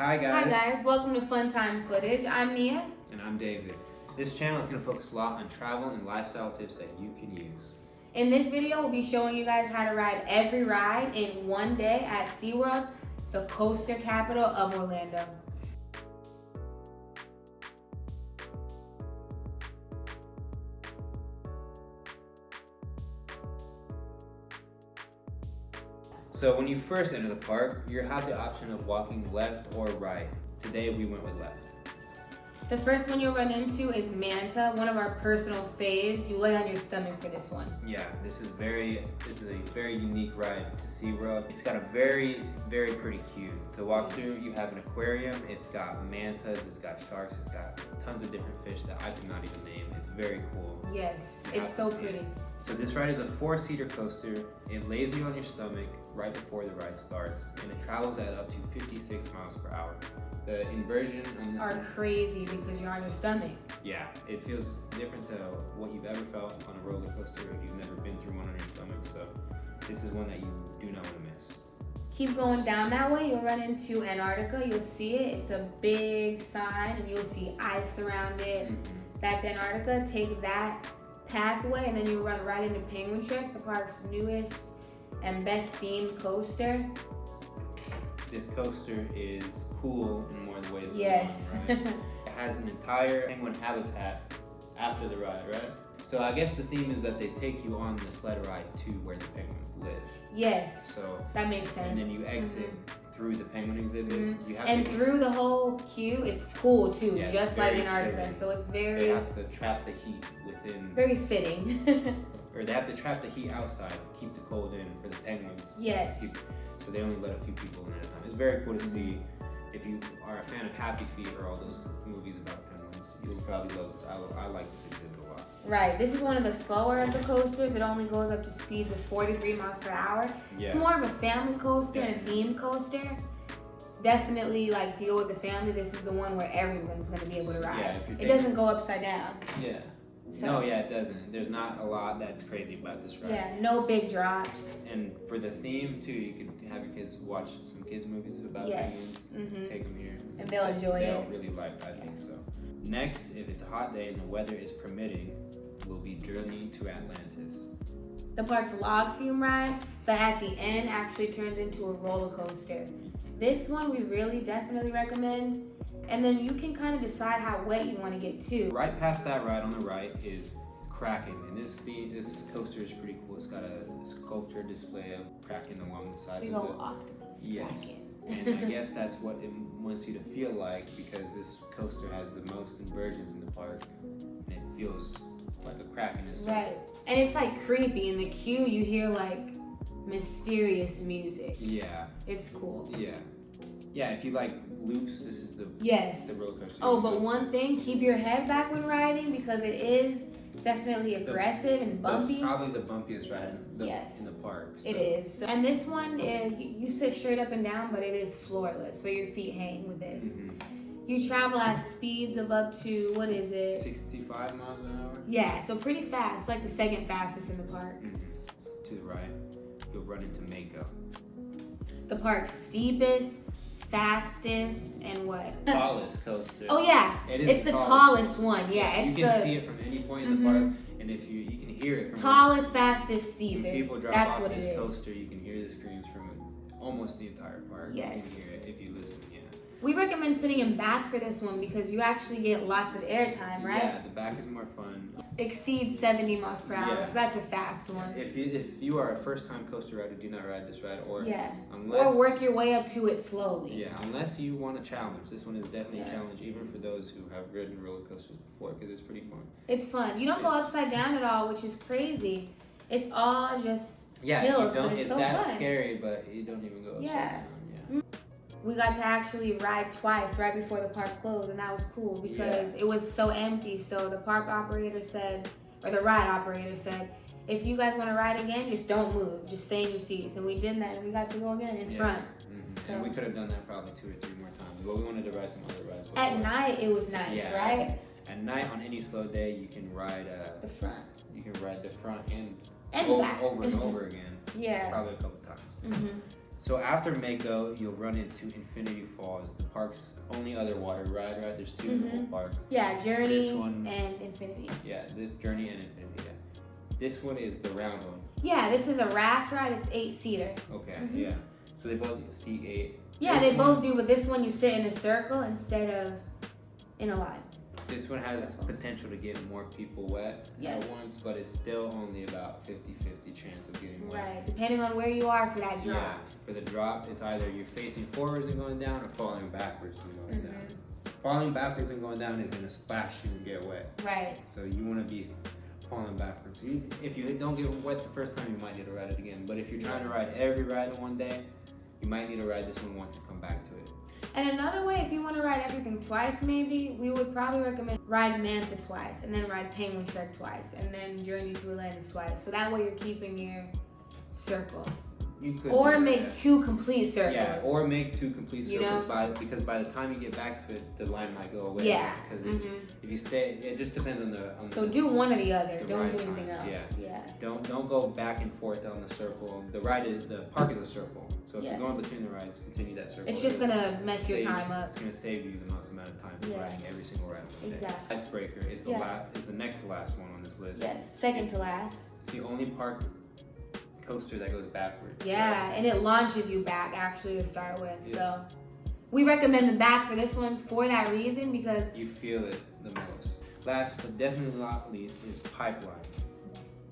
Hi guys. Hi guys, welcome to Fun Time Footage. I'm Nia. And I'm David. This channel is going to focus a lot on travel and lifestyle tips that you can use. In this video, we'll be showing you guys how to ride every ride in one day at Seaworld, the coaster capital of Orlando. So when you first enter the park, you have the option of walking left or right. Today we went with left. The first one you'll run into is MANTA, one of our personal faves. You lay on your stomach for this one. Yeah, this is a very unique ride to SeaWorld. It's got a very pretty queue. To walk through, you have an aquarium, it's got mantas, it's got sharks, it's got tons of different fish that I could not even name. It's very cool. Yes, it's so pretty. So this ride is a 4-seater coaster. It lays you on your stomach right before the ride starts, and it travels at up to 56 miles per hour. The inversion on this are crazy because you're on your stomach. Yeah, it feels different to what you've ever felt on a roller coaster if you've never been through one on your stomach. So this is one that you do not want to miss. Keep going down that way, you'll run into Antarctica. You'll see it. It's a big sign, and you'll see ice around it. That's Antarctica. Take that pathway, and then you'll run right into Penguin Trek, the park's newest and best themed coaster. This coaster is cool in more ways than yes. one, right? It has an entire penguin habitat after the ride, right? So I guess the theme is that they take you on the sled ride to where the penguins live. Yes. So that makes sense. And then you exit through the penguin exhibit. You have and through the whole queue, it's cool too, yeah, just like Antarctica. chilly. So it's very. They have to trap the heat within. Very fitting. Or they have to trap the heat outside, keep the cold in for the penguins. Yes. So they only let a few people in at a time. It's very cool to see. If you are a fan of Happy Feet or all those movies about penguins, you'll probably love this. I like this exhibit a lot. Right. This is one of the slower of the coasters. It only goes up to speeds of 43 miles per hour. Yeah. It's more of a family coaster and a themed coaster. Definitely, like, if you go with the family, this is the one where everyone's going to be able to ride. Yeah, it doesn't go upside down. Yeah. So, no, yeah, it doesn't. There's not a lot that's crazy about this ride. Yeah, no big drops. And for the theme, too, you can have your kids watch some kids' movies about penguins. Take them here. And they'll enjoy it. They'll really like, I think so. Next, if it's a hot day and the weather is permitting, will be Journey to Atlantis. The park's log flume ride that at the end actually turns into a roller coaster. This one we really definitely recommend. And then you can kind of decide how wet you want to get too. Right past that ride on the right is KRAKEN, and this coaster is pretty cool. It's got a sculpture display of Kraken along the sides Big of old it. octopus. Yes, and I guess that's what it wants you to feel like, because this coaster has the most inversions in the park, and it feels like a Kraken. Right, and it's like creepy. In the queue, you hear like mysterious music. Yeah, it's cool. Yeah. If you like loops, this is the roller coaster. Oh, but one thing, keep your head back when riding, because it is definitely aggressive and bumpy. Probably the bumpiest ride in the park. So. It is. And this one, you sit straight up and down, but it is floorless, so your feet hang with this. You travel at speeds of up to, what is it? 65 miles an hour? Yeah, so pretty fast, like the second fastest in the park. To the right, you'll run into MAKO. The park's steepest, fastest, and what? Tallest coaster. Oh yeah, it's the tallest one. Yeah, you can see it from any point in the park, and if you can hear it from tallest, fastest, steepest. When people drop That's off what this coaster, you can hear the screams from almost the entire park. Yes, you can hear it if you listen. We recommend sitting in back for this one because you actually get lots of airtime, right? Yeah, the back is more fun. Exceeds 70 miles per hour, so that's a fast one. If you are a first-time coaster rider, do not ride this ride, or work your way up to it slowly. Yeah, unless you want a challenge. This one is definitely a challenge, even for those who have ridden roller coasters before, because it's pretty fun. It's fun. You don't go upside down at all, which is crazy. It's all just hills, but it's so fun. It's that scary, but you don't even go upside down. Yeah. We got to actually ride twice right before the park closed, and that was cool because it was so empty. So the park operator said, or the ride operator said, if you guys want to ride again, just don't move. Just stay in your seats. And we did that, and we got to go again in front. So and we could have done that probably 2 or 3 more times, but we wanted to ride some other rides. At night, it was nice, right? At night, on any slow day, you can ride the front. You can ride the front and the back. over and over again. Yeah. Probably a couple times. So after MAKO, you'll run into Infinity Falls, the park's only other water ride, right? There's 2 in the whole park. Yeah, Journey This one- and Infinity. Yeah, this Journey and Infinity, yeah. This one is the round one. Yeah, this is a raft ride. It's 8-seater. Okay, yeah. So they both seat 8. Yeah, This they one- both do, but this one you sit in a circle instead of in a line. This one has Circle. potential to get more people wet Yes. at once, but it's still only about 50-50 chance of getting wet. Right, depending on where you are for that drop. Yeah, for the drop, it's either you're facing forwards and going down or falling backwards and going down. Falling backwards and going down is going to splash you and get wet. Right. So you want to be falling backwards. If you don't get wet the first time, you might need to ride it again. But if you're trying to ride every ride in one day, you might need to ride this one once and come back to it. And another way, if you want to ride everything twice, maybe, we would probably recommend ride MANTA twice, and then ride Penguin Trek twice, and then Journey to Atlantis twice. So that way you're keeping your circle. You could Or do make that. 2 complete circles. Yeah, or make 2 complete You circles know? because by the time you get back to it, the line might go away. Yeah. Because if you stay, it just depends on the. So do one or the other. the Don't ride do anything times, else. Yeah. Don't go back and forth on the circle. The park is a circle. So if Yes. you're going between the rides, continue that circle. It's just gonna mess your time up. It's gonna save you the most amount of time from Yeah. riding every single ride. Exactly. Icebreaker is the is the next to last one on this list. Yes. Second to last. It's the only park coaster that goes backwards. Yeah, and it launches you back actually to start with. So we recommend the back for this one for that reason because You feel it the most. Last but definitely not least is Pipeline.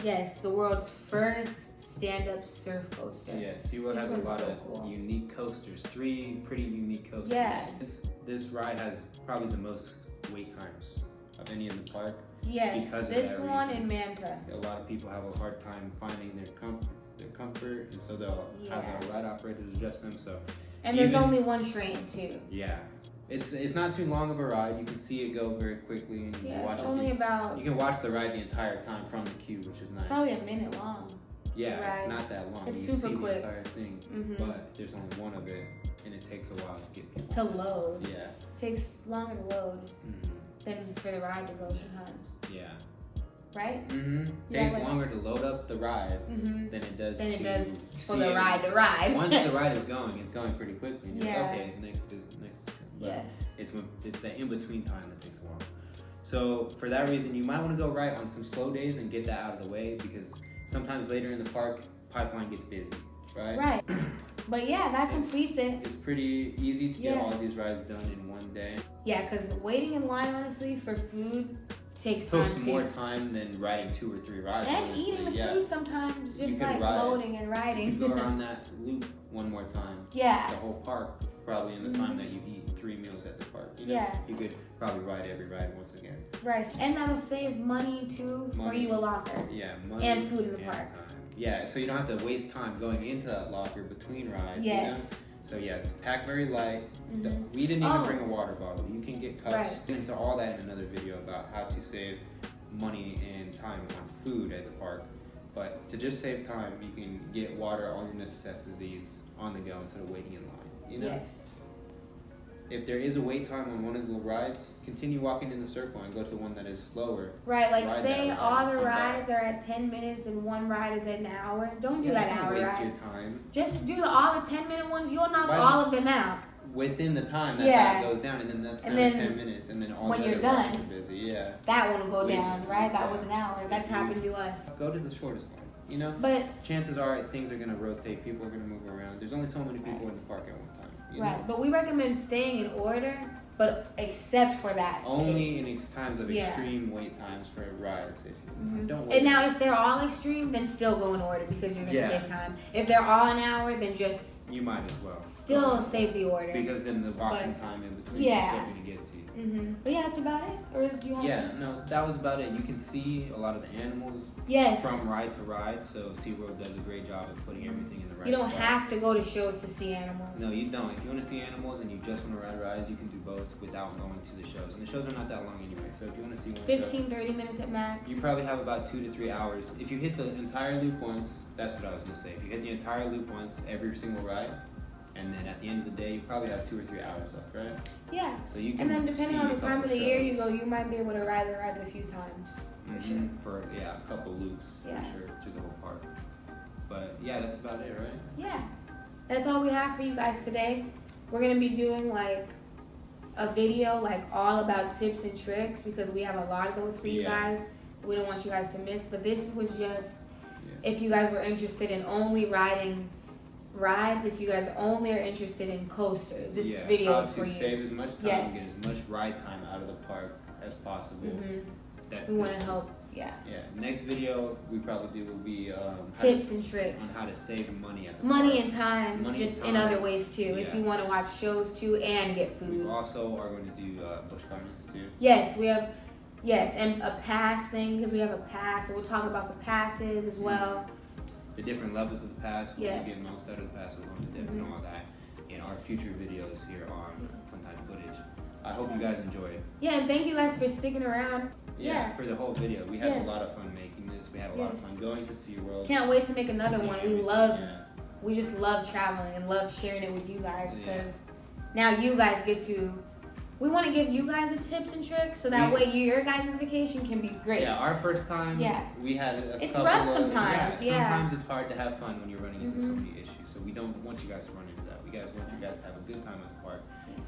yes, the world's first stand-up surf coaster. Yeah, SeaWorld This has a one's lot so of cool. unique coasters. 3 pretty unique coasters. Yeah. This ride has probably the most wait times of any in the park. Yes, Because of this that one reason. in MANTA. A lot of people have a hard time finding their comfort, and so they'll have the ride operators adjust them. So And there's Even- only one train too. yeah, it's not too long of a ride. You can see it go very quickly, and you can Yeah, watch it's it. only about You can watch the ride the entire time from the queue, which is nice. probably a minute long. Yeah, ride. it's not that long. It's you can super see quick. the entire thing, Mhm. but there's only one of it, and it takes a while to get people. To load. Yeah. Takes longer to load Mhm. than for the ride to go sometimes. Yeah. Right? Mhm. Yeah, Takes like- longer to load up the ride Mm-hmm. than it does Than it to does for see the it. ride to ride. Once the ride is going, it's going pretty quickly. And you're Yeah. like, okay, next. But Yes. it's the in between time that takes a while. So for that reason, you might want to go right on some slow days and get that out of the way because sometimes later in the park, Pipeline gets busy, right? Right. But yeah, that It's- completes it. It's pretty easy to get Yeah. all of these rides done in one day. Yeah, because waiting in line, honestly, for food takes time Takes too. more time than riding 2 or 3 rides. And honestly. eating the yeah. food sometimes, You just could like ride. loading and riding. You go around that loop one more time. The Yeah. whole park, probably in the time that you eat 3 meals at the park. You know, Yeah. You could probably ride every ride once again. Right. And that'll save money too for Money. you a locker. Yeah, money And food in the and park. time. Yeah, so you don't have to waste time going into that locker between rides. Yes. You know? So yeah, pack very light. Mhm. We didn't even Oh. bring a water bottle. You can get cups. Right. Get into all that in another video about how to save money and time on food at the park. But to just save time, you can get water, all your necessities on the go instead of waiting in line. You know? Yes. If there is a wait time on one of the rides, continue walking in the circle and go to one that is slower. Right, like Ride say that ride all and the come back. rides are at 10 minutes and one ride is at an hour. Don't do that Don't hour waste ride. your time. Just do all the 10-minute ones. You'll knock Right. all of them out. Within the time that Yeah. that goes down, and then that's And another then 10 minutes, and then all when the you're other rides done, are busy. Yeah. That one will go Wait. down, right? That Yeah. was an hour. That's happened to us. Go to the shortest line. You know, But chances are things are gonna rotate. People are gonna move around. There's only so many people Right. in the park at one time. You right, know? but we recommend staying in order, but except for that. Only pace. in times of Yeah. extreme wait times for rides. If you Mhm. don't wait. And now, if they're all extreme, then still go in order because you're gonna Yeah. save time. If they're all an hour, then just you might as well. still save the order. Because then the walking But- time in between Yeah. is still gonna get to you. But yeah, that's about it. Or do you have? Yeah, no, that was about it. You can see a lot of the animals Yes. from ride to ride, so SeaWorld does a great job of putting everything in the right You don't spot. have to go to shows to see animals. No, you don't. If you want to see animals and you just want to ride rides, you can do both without going to the shows. And the shows are not that long anyway, so if you want to see one 15-30 minutes at max. show, you probably have about 2 to 3 hours. If you hit the entire loop once, that's what I was going to say. If you hit the entire loop once, every single ride, and then at the end of the day, you probably have 2 or 3 hours left, right? Yeah. So you can. And then depending see on a the time of couple the year you shows. go, you might be able to ride the rides a few times. Mhm, for a couple loops Yeah. for sure through the whole park. But yeah, that's about it, right? Yeah. that's all we have for you guys today. We're gonna be doing like a video like all about tips and tricks because we have a lot of those for you guys. We don't want you guys to miss, but this was just if you guys were interested in only riding rides, if you guys only are interested in coasters, this video is for you. Save as much time and get as much ride time out of the park as possible. We want to help. Yeah. Next video we probably do will be tips and tricks on how to save money at the money park. and time, in other ways too. If you want to watch shows too and get food. We also are going to do bush gardens too. Yes, we have. Yes, and a pass thing because we have a pass. So we'll talk about the passes as well. The different levels of the pass. What you get most out of the pass. We're going to dip and all that in our future videos here on Fun Time Footage. I hope you guys enjoyed. Yeah, and thank you guys for sticking around. For the whole video. We had a lot of fun making this. We had a lot of fun going to SeaWorld. Can't wait to make another one. We just love traveling and love sharing it with you guys because now you guys get to. We want to give you guys the tips and tricks so that way your guys' vacation can be great. Yeah, our first time. We had a it's couple rough of, sometimes. Sometimes it's hard to have fun when you're running into so many issues. So we don't want you guys to run into that. We want you guys to have a good time at the park.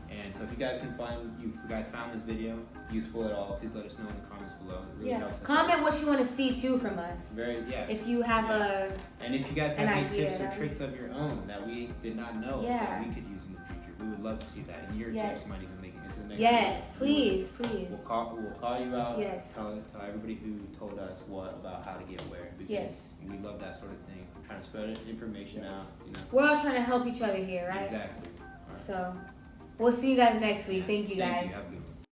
And so if you guys found this video useful at all, please let us know in the comments below. It really helps us Comment what you want to see too from us. If you have and if you guys have any tips or tricks of your own that we did not know that we could use in the future, we would love to see that. And your tips might even make it into the next video. Please. We'll call you out. Tell everybody who told us about how to get where. Because we love that sort of thing. We're trying to spread information out. We're all trying to help each other here, right? Exactly. So we'll see you guys next week. Thank you guys. Have a good one.